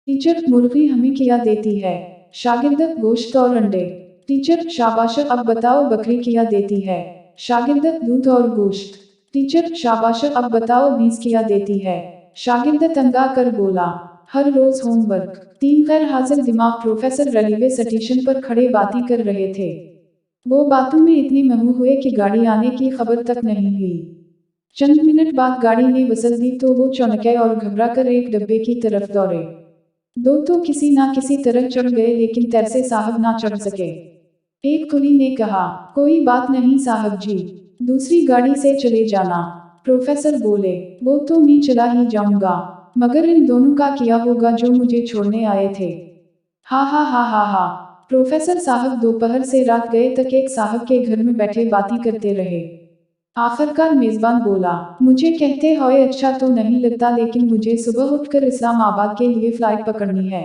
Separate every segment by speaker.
Speaker 1: Teacher मुर्गी हमें क्या देती है? शागिर्द गोश्त और अंडे। टीचर शाबाश, अब बताओ बकरी क्या देती है? शागिर्द दूध और गोश्त। टीचर शाबाश, अब बताओ भैंस क्या देती है? शागिर्द तंगा कर बोला, हर रोज होमवर्क। तीन खैर हाजिर दिमाग प्रोफेसर रेलवे स्टेशन पर खड़े बातें कर रहे थे। वो बातों में इतने महू हुए कि गाड़ी आने की खबर तक नहीं हुई। चंद मिनट बाद गाड़ी ने वसल दी तो वो चौंके और घबराकर एक डब्बे की तरफ दौड़े। दो तो किसी ना किसी तरह चढ़ गए लेकिन तरसे साहब ना चढ़ सके। एक कुली ने कहा, कोई बात नहीं साहब जी, दूसरी गाड़ी से चले जाना। प्रोफेसर बोले, वो तो मैं चला ही जाऊंगा, मगर इन दोनों का क्या होगा जो मुझे छोड़ने आए थे? हा हा हा हा हा। प्रोफेसर साहब दोपहर से रात गए तक एक साहब के घर में बैठे बातें करते रहे। आखिरकार मेजबान बोला, मुझे कहते हुए अच्छा तो नहीं लगता लेकिन मुझे सुबह उठकर इस्लामाबाद के लिए फ्लाइट पकड़नी है।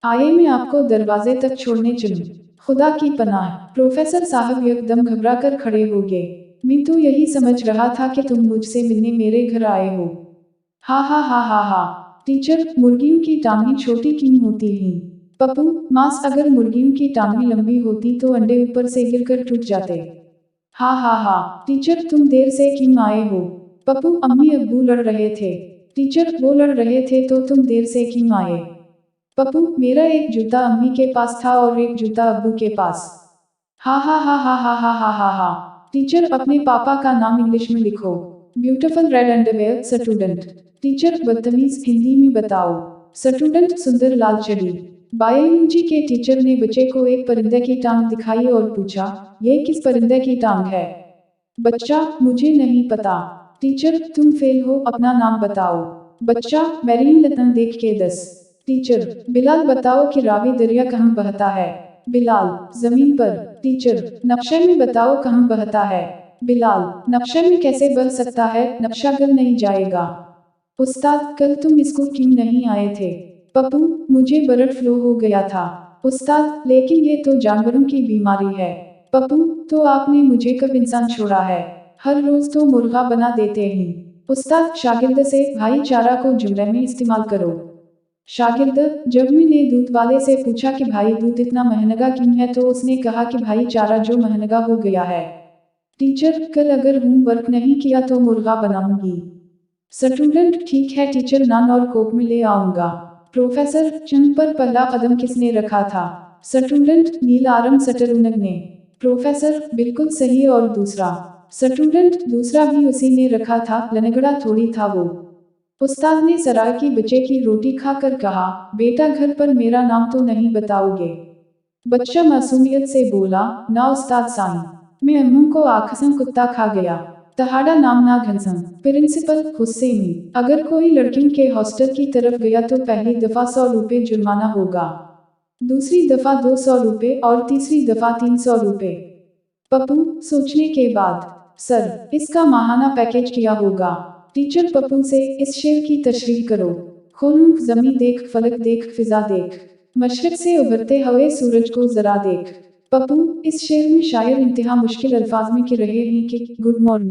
Speaker 1: आइए मैं आपको दरवाजे तक छोड़ने चलूं। खुदा की पनाह। प्रोफेसर साहब एकदम घबरा कर खड़े हो गए। मैं तो यही समझ रहा था कि तुम मुझसे मिलने मेरे घर आए हो। हा हा हा हा हा। टीचर, मुर्गियों की टांगें छोटी क्यों होती हैं? पप्पू, मांस, अगर मुर्गियों की टांगें लंबी होती तो अंडे ऊपर से गिरकर टूट जाते। हा हा हा। टीचर, तुम देर से क्यों आए हो? पप्पू, अम्मी अब्बू लड़ रहे थे। टीचर, वो लड़ रहे थे तो तुम देर से क्यों आए? पप्पू, मेरा एक जूता अम्मी के पास था और एक जूता अब्बू के पास। हा हा हा हा हा हा हा हा हा। टीचर, अपने पापा का नाम इंग्लिश में लिखो। Beautiful red underwear student. Teacher, बदतमीज, हिंदी में बताओ। स्टूडेंट, सुंदर लाल चड़ी। बायोलॉजी के टीचर ने बच्चे को एक परिंदे की टांग दिखाई और पूछा, ये किस परिंदे की टांग है? बच्चा, मुझे नहीं पता। टीचर, तुम फेल हो, अपना नाम बताओ। बच्चा, मैरियन लतन देख के 10। टीचर, बिलाल बताओ कि रावी दरिया कहाँ बहता है? बिलाल, जमीन पर। टीचर, नक्शे में बताओ कहाँ बहता है? बिलाल, नक्शे में कैसे बह सकता है, नक्शा गल नहीं जाएगा। उस्ताद, कल तुम स्कूल क्यों नहीं आए थे? पप्पू, मुझे बर्ड फ्लू हो गया था। उस्ताद, लेकिन ये तो जानवरों की बीमारी है। पप्पू, तो आपने मुझे कब इंसान छोड़ा है? हर रोज तो मुर्गा बना देते हैं। उस्ताद शागिर्द से भाईचारा को जुमले में इस्तेमाल करो। शागिर्द, जब मैंने दूध वाले से पूछा कि भाई दूध इतना महंगा क्यों है तो उसने कहा कि भाईचारा जो महंगा हो गया है। टीचर, कल अगर होमवर्क नहीं किया तो मुर्गा बनाऊंगी। स्टूडेंट, ठीक है टीचर, नान और कोक में ले आऊंगा। प्रोफेसर, चंद पर पहला कदम किसने रखा था? स्टूडेंट, नील आरम सटरुनग ने। प्रोफेसर, बिल्कुल सही, और दूसरा? स्टूडेंट, दूसरा भी उसी ने रखा था, लनगड़ा थोड़ी था वो। उस्ताद ने सराय की बच्चे की रोटी खाकर कहा, बेटा घर पर मेरा नाम तो नहीं बताओगे? बच्चा मासूमियत से बोला, ना उस्ताद साईं, मैं अम्मू को आखसम कुत्ता खा गया। तहाड़ा नाम ना घनसम। प्रिंसिपल गुस्से में, अगर कोई लड़कियों के हॉस्टल की तरफ गया तो पहली दफा 100 रुपए जुर्माना होगा, दूसरी दफा 200 रुपए और तीसरी दफा 300 रुपए। पप्पू, सोचने के बाद। सर, इसका माहाना पैकेज क्या होगा? टीचर पप्पू से, इस शेर की तशरीह करो। खुल्क, जमी देख, फलक देख, फिजा देख, मशरिक से उभरते हुए सूरज को जरा देख। पप्पू, इस शेर में शायर इंतहा मुश्किल अल्फाज में कह रहे हैं कि गुड मॉर्निंग।